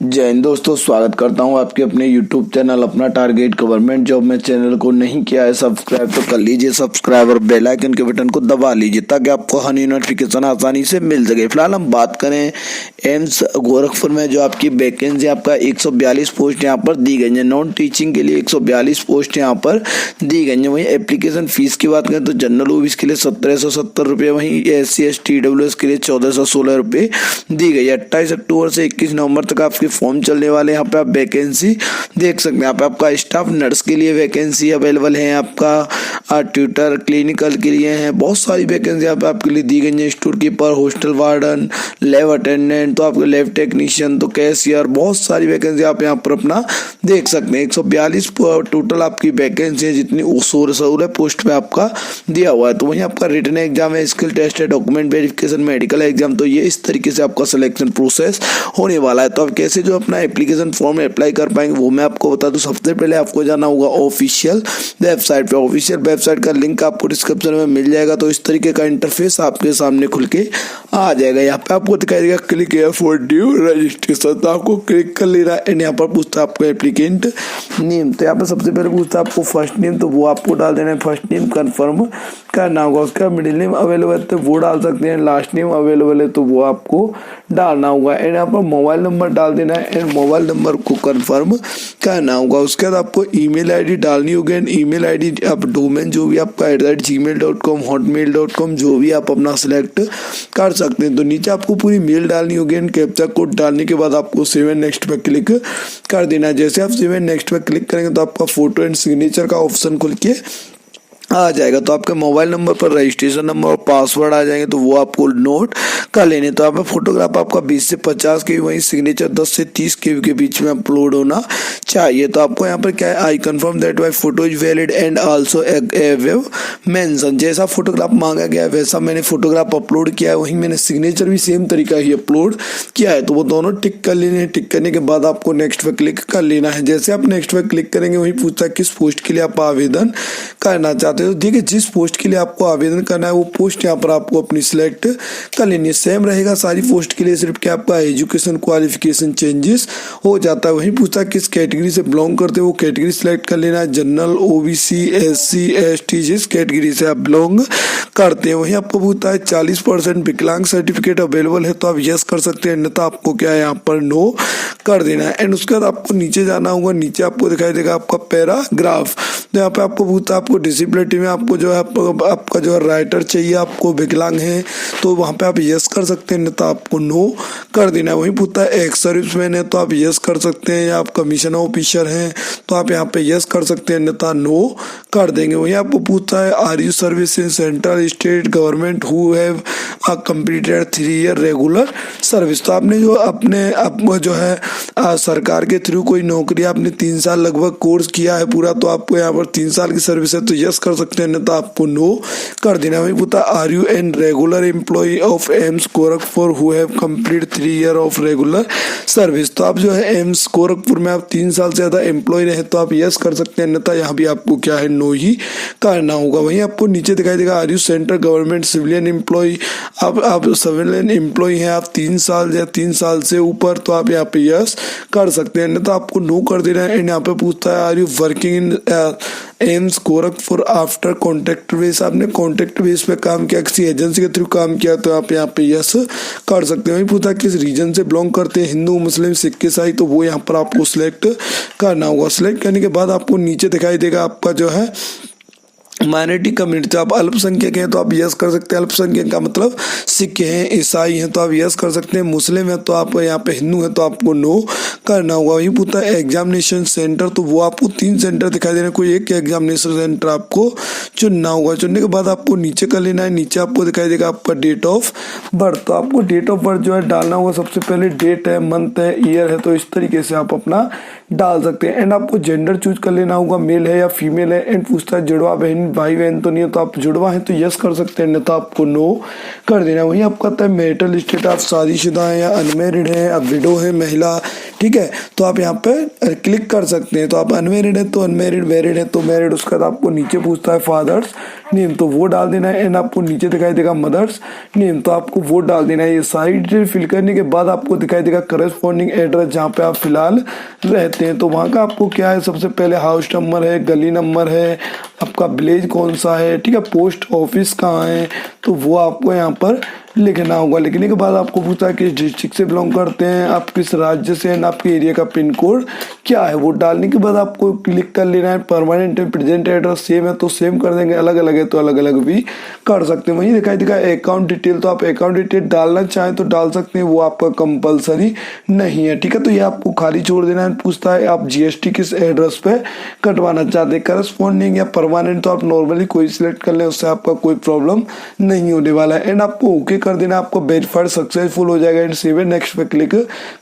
जय हिंद दोस्तों, स्वागत करता हूं आपके अपने YouTube चैनल अपना टारगेट गवर्नमेंट जॉब में। चैनल को नहीं किया है सब्सक्राइब तो कर लीजिए सब्सक्राइब और बेल आइकन के बटन को दबा लीजिए ताकि आपको हर नई नोटिफिकेशन आसानी से मिल सके। फिलहाल हम बात करें एम्स गोरखपुर में जो आपकी वैकेंसी आपका 142 पोस्ट यहाँ पर दी गई है। नॉन टीचिंग के लिए 142 पोस्ट यहाँ पर दी गई है। वहीं एप्लीकेशन फीस की बात करें तो जनरल ओबीसी के लिए 1770 रुपये, वहीं SC ST EWS के लिए 1416 रुपये दी गई है। 28 अक्टूबर से 21 नवंबर तक आपके फॉर्म चलने वाले। यहाँ पे आप वैकेंसी देख सकते हैं। यहाँ पे आपका स्टाफ नर्स के लिए वैकेंसी अवेलेबल है, आपका ट्यूटर क्लिनिकल के लिए है, बहुत सारी वैकेंसी यहाँ पे आपके लिए दी गई है। Store keeper, hostel warden, lab attendant, तो आपके लैब टेक्नीशियन, तो कैशियर, बहुत सारी वैकेंसी आप यहाँ पर अपना देख सकते हैं। 142 टोटल आपकी वैकेंसी है जितनी 16 पोस्ट पे आपका दिया हुआ है। तो वहीं आपका रिटन एग्जाम है, स्किल टेस्ट है, डॉक्यूमेंट वेरिफिकेशन, मेडिकल एग्जाम। तो ये इस तरीके से आपका सिलेक्शन प्रोसेस होने वाला है। तो आप कैसे जो अपना एप्लीकेशन फॉर्म अप्लाई कर पाएंगे वो मैं आपको बता दूं। सबसे पहले आपको जाना होगा ऑफिशियल वेबसाइट पे। ऑफिशियल वेबसाइट का लिंक आपको डिस्क्रिप्शन में मिल जाएगा। तो इस तरीके का इंटरफेस आपके सामने खुल के आ जाएगा। यहाँ पे आपको दिखाई देगा click here for due registration, तो आपको क्लिक कर लेना है। एंड यहाँ पर पूछता है आपको एप्लीकेंट नेम, तो यहाँ पर सबसे पहले पूछता है आपको फर्स्ट नेम, तो वो आपको डाल देना है। फर्स्ट नेम कंफर्म करना होगा। उसका मिडिल नेम अवेलेबल है तो वो डाल सकते हैं। लास्ट नेम अवेलेबल है तो वो आपको डालना होगा। एंड यहाँ पर मोबाइल नंबर डाल देना है एंड मोबाइल नंबर को कंफर्म करना होगा। उसके बाद आपको ईमेल आईडी डालनी होगी। एंड ईमेल आईडी आप डोमेन जो भी आपका @gmail.com hotmail.com जो भी आप अपना सिलेक्ट कर सकते हैं। तो नीचे आपको पूरी मेल डालनी होगी एंड कैप्चा कोड डालने के बाद आपको सेव एंड नेक्स्ट पे क्लिक कर देना है। जैसे आप सेव एंड नेक्स्ट पे क्लिक करेंगे तो आपका फोटो एंड सिग्नेचर का ऑप्शन खुल के आ जाएगा। तो आपके मोबाइल नंबर पर रजिस्ट्रेशन नंबर और पासवर्ड आ जाएंगे, तो वो आपको नोट कर लेने। तो आप फोटोग्राफ आपका 20 से 50 के, वहीं सिग्नेचर 10 से 30 के बीच में अपलोड होना चाहिए। तो आपको यहाँ पर क्या है, I confirm that my photo is valid and also above mention. जैसा फोटोग्राफ मांगा गया है वैसा मैंने फोटोग्राफ अपलोड किया है, वहीं मैंने सिग्नेचर भी सेम तरीका ही अपलोड किया है। तो वो दोनों टिक कर लेने हैं। टिक करने के बाद आपको नेक्स्ट पे क्लिक कर लेना है। जैसे आप नेक्स्ट पे क्लिक करेंगे वहीं पूछता है किस पोस्ट के लिए आप आवेदन करना चाहते हैं। तो देखिए जिस पोस्ट के लिए आपको आवेदन करना है वो पोस्ट यहाँ पर आपको अपनी सिलेक्ट कर लेनी है। सेम रहेगा सारी पोस्ट के लिए, सिर्फ क्या आपका एजुकेशन क्वालिफिकेशन चेंजेस हो जाता है। वहीं पूछा किस कैटेगरी से बिलोंग करते हो, वो कैटेगरी सिलेक्ट कर लेना है। जनरल, OBC, SC ST जिस कैटेगरी से आप बिलोंग करते हैं। वहीं आपको पूछता है 40% विकलांग सर्टिफिकेट अवेलेबल है तो आप यस कर सकते हैं, अन्यथा आपको क्या है यहाँ पर नो कर देना है। एंड उसके बाद आपको नीचे जाना होगा। नीचे आपको दिखाई देगा आपका पैराग्राफ। तो यहाँ पे आपको पूछता है आपको डिसेबिलिटी में आपको जो है आपका जो है राइटर चाहिए, आपको विकलांग है तो वहाँ पे आप यस कर सकते हैं, नहीं तो आपको नो कर देना है। वहीं पूछता है एक्स सर्विसमैन है तो आप यस कर सकते हैं, या आप कमीशन ऑफिसर हैं तो आप यहाँ पे यस कर सकते हैं, अन्यथा नो कर देंगे। वहीं आपको पूछता है are you service in central state government who have completed 3 year regular service. तो आपने जो आपको जो है सरकार के थ्रू कोई नौकरी आपने 3 साल लगभग कोर्स किया है पूरा, तो आपको यहाँ पर 3 साल की सर्विस है तो यस कर सकते हैं, तो आपको नो कर देना। वही पूछा are you an regular employ of AIIMS Gorakhpur who have complete 3 year of regular service. तो आप जो है एम्स गोरखपुर में आप 3 साल से ज्यादा एम्प्लॉय रहे तो आप यस कर सकते हैं, अन्यथा यहाँ भी आपको क्या है नो ही करना होगा। वहीं आपको नीचे दिखाई देगा are you central government civilian employ. अब आप सिविलियन एम्प्लॉय हैं, आप 3 साल या 3 साल से ऊपर तो आप यहाँ पे यस कर सकते हैं, अन्यथा आपको नो कर देना है। एंड यहाँ पे पूछता है are you working in AIIMS Gorakhpur after contract base. आपने कॉन्ट्रैक्ट बेस पे काम किया, किसी एजेंसी के थ्रू काम किया तो आप यहाँ पे यस कर सकते हैं। वही पूछा किस रीजन से बिलोंग करते हैं, हिंदू, मुस्लिम, सिख, ईसाई, तो वो यहाँ पर आपको सिलेक्ट करना होगा। सिलेक्ट करने के बाद आपको नीचे दिखाई देगा आपका जो है माइनॉरिटी कम्युनिटी। तो आप अल्पसंख्यक हैं तो आप यस कर सकते हैं, अल्पसंख्यक का मतलब सिख हैं, ईसाई हैं तो आप यस कर सकते हैं, मुस्लिम है तो आप यहाँ पे हिंदू है तो आपको नो करना होगा। वही पूछता है एग्जामिनेशन सेंटर, तो वो आपको 3 सेंटर दिखाई दे रहे हैं, कोई एक एग्जामिनेशन सेंटर आपको चुनना होगा। चुनने के बाद आपको नीचे कर लेना है। नीचे आपको दिखाई देगा आपका डेट ऑफ बर्थ, तो आपको डेट ऑफ बर्थ जो है डालना होगा। सबसे पहले डेट है, मंथ है, ईयर है, तो इस तरीके से आप अपना डाल सकते हैं। एंड आपको जेंडर चूज कर लेना होगा, मेल है या फीमेल है। एंड पूछता है जुड़वा बहन भाई बहन तो नहीं है, तो आप जुड़वा है तो यस कर सकते हैं, नहीं तो आपको नो कर देना। वहीं आपका कहता है मैरिटल स्टेट, आप शादीशुदा हैं या अनमेरिड हैं, आप विडो है, महिला ठीक है। तो आप यहाँ पे क्लिक कर सकते हैं। तो आप अनमेरिड है तो अनमेरिड, मैरिड है तो मैरिड, उसके बाद आपको नीचे पूछता है फादर्स नेम, तो वो डाल देना है। एंड आपको नीचे दिखाई देगा मदर्स नेम, तो आपको वो डाल देना है। ये सारी डिटेल फिल करने के बाद आपको दिखाई देगा करस्पॉन्डिंग एड्रेस जहाँ पे आप फिलहाल रहते हैं। तो वहाँ का आपको क्या है, सबसे पहले हाउस नंबर है, गली नंबर है, आपका विलेज कौन सा है, ठीक है, पोस्ट ऑफिस कहाँ है, तो वो आपको यहाँ पर लिखना होगा। लिखने के बाद आपको पूछता है किस डिस्ट्रिक्ट से बिलोंग करते हैं, आप किस राज्य से, एंड आपके एरिया का पिन कोड क्या है। वो डालने के बाद आपको क्लिक कर लेना है। Permanent and present address same है तो सेम कर देंगे, अलग अलग है तो अलग अलग भी कर सकते हैं। वहीं दिखाई देगा अकाउंट डिटेल, तो आप अकाउंट डिटेल डालना चाहें तो डाल सकते हैं, वो आपका कंपलसरी नहीं है, ठीक है। तो ये आपको खाली छोड़ देना है। पूछता है आप जीएसटी किस एड्रेस पे कटवाना चाहते हैं, करस्पॉन्डिंग या परमानेंट, तो आप नॉर्मली कोई सिलेक्ट कर लें, उससे आपका कोई प्रॉब्लम नहीं होने वाला है। एंड आपको ओके कर देना, आपको वेरीफाइड सक्सेसफुल हो जाएगा। एंड सेव एंड नेक्स्ट पे क्लिक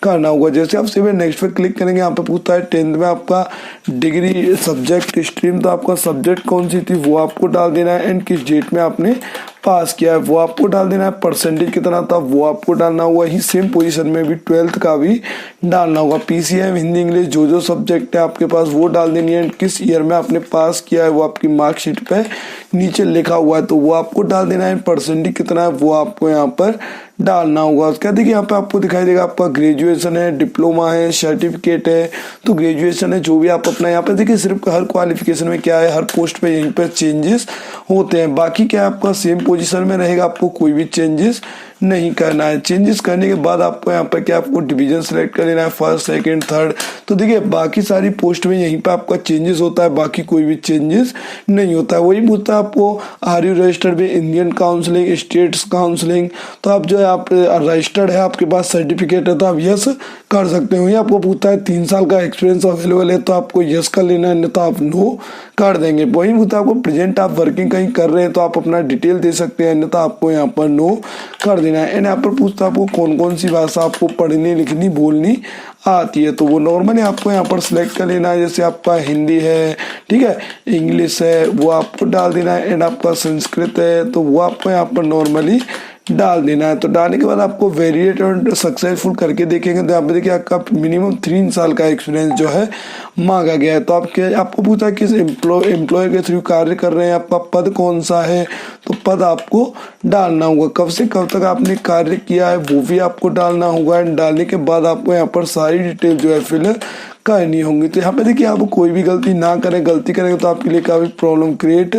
करना होगा। जैसे आप सेव एंड नेक्स्ट पे क्लिक करेंगे, यहाँ पे पूछता है 10th में आपका डिग्री सब्जेक्ट स्ट्रीम, तो आपका सब्जेक्ट कौन सी थी वो आपको डाल देना है। एंड किस डेट में आपने पास किया है वो आपको डाल देना है। परसेंटेज कितना था वो आपको डालना होगा। ही सेम पोजीशन में भी 12th का भी डालना होगा। पीसीएम, हिंदी, इंग्लिश, जो सब्जेक्ट है आपके पास वो डाल देनी है। किस ईयर में आपने पास किया है वो आपकी मार्कशीट पे नीचे लिखा हुआ है तो वो आपको डाल देना है। परसेंटेज कितना है वो आपको यहाँ पर डालना होगा। उसके बाद देखिए यहाँ पे आपको दिखाई देगा आपका ग्रेजुएशन है, डिप्लोमा है, सर्टिफिकेट है, तो ग्रेजुएशन है जो भी आप अपना, यहाँ पे देखिए सिर्फ हर क्वालिफिकेशन में क्या है, हर पोस्ट पे यहीं पे चेंजेस होते हैं। बाकी क्या आपका सेम पोजीशन में रहेगा, आपको कोई भी चेंजेस नहीं करना है। चेंजेस करने के बाद आपको यहाँ पे क्या आपको डिवीजन सेलेक्ट कर लेना है, फर्स्ट, सेकंड, थर्ड। तो देखिए बाकी सारी पोस्ट में यहीं पे आपका चेंजेस होता है, बाकी कोई भी चेंजेस नहीं होता है। वही पूछता है आपको are you registered with Indian counseling, states counseling, तो आप जो है आप रजिस्टर्ड है, आपके पास सर्टिफिकेट है तो आप यस कर सकते हो। ये आपको पूछता है 3 साल का एक्सपीरियंस अवेलेबल है तो आपको यस कर लेना है, नहीं तो आप नो कर देंगे। वही पूछता है आपको प्रेजेंट आप वर्किंग कहीं कर रहे हैं तो आप अपना डिटेल दे सकते हैं, नहीं तो आपको यहाँ पर नो कर देना है। एंड यहाँ पर पूछता है आपको कौन कौन सी भाषा आपको पढ़नी, लिखनी, बोलनी आती है, तो वो नॉर्मली आपको यहाँ पर सिलेक्ट कर लेना है। जैसे आपका हिंदी है, ठीक है, इंग्लिश है, वो आपको डाल देना है। एंड आपका संस्कृत है तो वो आपको यहाँ पर नॉर्मली डाल देना है। तो डालने के बाद आपको वेरिएट और सक्सेसफुल करके देखेंगे तो यहाँ पे देखिए आपका मिनिमम 3 साल का एक्सपीरियंस जो है मांगा गया है। तो आपको पूछा किस एम्प्लॉय के थ्रू कार्य कर रहे हैं, आपका पद कौन सा है, तो पद आपको डालना होगा। कब से कब तक आपने कार्य किया है वो भी आपको डालना होगा। एंड डालने के बाद आपको यहाँ पर सारी डिटेल जो है फिल करनी होंगी। तो यहाँ पे देखिए आप कोई भी गलती ना करें, गलती करेंगे तो आपके लिए काफी प्रॉब्लम क्रिएट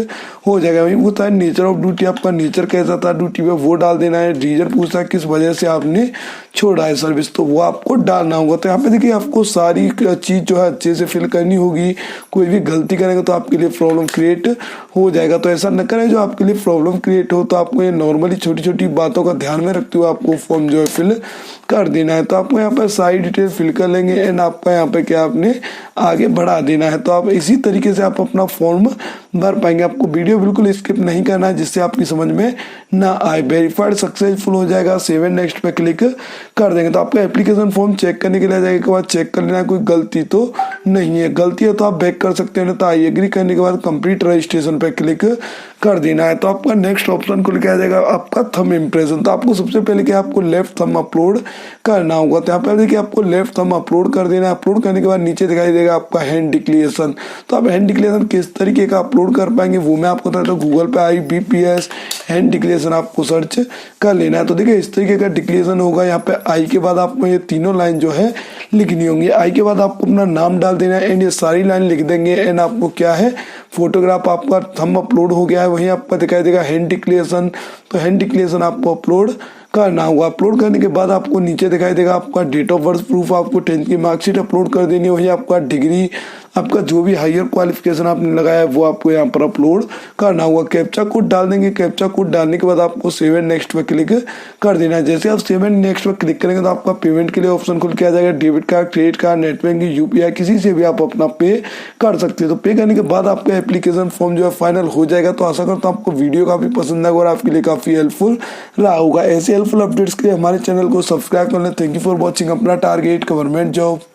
हो जाएगा। वही पूछता है नेचर ऑफ ड्यूटी, आपका नेचर कैसा था ड्यूटी पे वो डाल देना है। रीजन पूछता है किस वजह से आपने छोड़ा है सर्विस, तो वो आपको डालना होगा। तो यहाँ पे देखिए आपको सारी चीज जो है अच्छे से फिल करनी होगी। कोई भी गलती करेंगे तो आपके लिए प्रॉब्लम क्रिएट हो जाएगा। तो ऐसा न करें जो आपके लिए प्रॉब्लम क्रिएट हो। तो आपको ये नॉर्मली छोटी छोटी बातों का ध्यान में रखते हुए आपको फॉर्म जो है फिल कर देना है। तो आपको यहाँ पर सारी डिटेल फिल कर लेंगे। एंड आपका यहाँ पे क्या आपने आगे बढ़ा देना है। तो आप इसी तरीके से आप अपना फॉर्म भर पाएंगे। आपको वीडियो बिल्कुल स्किप नहीं करना है जिससे आपकी समझ में ना आए। वेरीफाइड सक्सेसफुल हो जाएगा, सेव एंड नेक्स्ट पे क्लिक कर देंगे तो आपका एप्लीकेशन फॉर्म चेक करने के लिए जाएगा। के बाद चेक कर लेना कोई गलती तो नहीं है, गलती है तो आप बैक कर सकते हैं। तो आई एग्री करने के बाद कंप्लीट रजिस्ट्रेशन पे क्लिक कर देना है। तो आपका नेक्स्ट ऑप्शन खुल के आ जाएगा आपका थंब इम्प्रेशन। तो आपको सबसे पहले क्या आपको लेफ्ट थंब अपलोड करना होगा। तो यहाँ पे देखिए आपको लेफ्ट थंब अपलोड कर देना है। अपलोड करने के बाद नीचे दिखाई देगा आपका हैंड डिक्लेरेशन। तो आप हैंड डिक्लेरेशन किस तरीके का अपलोड कर पाएंगे वो मैं आपको बताता हूँ। गूगल पे IBPS हैंड डिक्लेरेशन आपको सर्च कर लेना है। तो देखिए इस तरीके का डिक्लेरेशन होगा। यहाँ पे आई के बाद आपको ये तीनों लाइन जो है लिखनी होंगी। आई के बाद आपको अपना नाम डाल देना है। एंड ये सारी लाइन लिख देंगे। एंड आपको क्या है फोटोग्राफ आपका थंब अपलोड हो गया है। वहीं आपका दिखाई देगा हैंड डिक्लेरेशन। तो हैंड डिक्लेरेशन आपको अपलोड करना होगा। अपलोड करने के बाद आपको नीचे दिखाई देगा आपका डेट ऑफ बर्थ प्रूफ, आपको 10th की मार्कशीट अपलोड कर देनी है। वही आपका डिग्री, आपका जो भी हायर क्वालिफिकेशन आपने लगाया है वो आपको यहाँ पर अपलोड करना होगा। कैप्चा कोड डाल देंगे। कैप्चा कोड डालने के बाद आपको सेव एंड नेक्स्ट पे क्लिक कर देना है। जैसे आप सेव एंड नेक्स्ट पे क्लिक करेंगे तो आपका पेमेंट के लिए ऑप्शन खुल के आ जाएगा। Debit card, credit card, net banking, UPI किसी से भी आप अपना पे कर सकते हैं। तो पे करने के बाद आपका एप्लीकेशन फॉर्म जो है फाइनल हो जाएगा। तो आशा करता हूँ आपको वीडियो काफी पसंद आएगा और आपके लिए काफी हेल्पफुल रहा होगा। ऐसे हेल्पफुल अपडेट्स के लिए हमारे चैनल को सब्सक्राइब कर लें। Thank you for watching. अपना टारगेट गवर्नमेंट जॉब।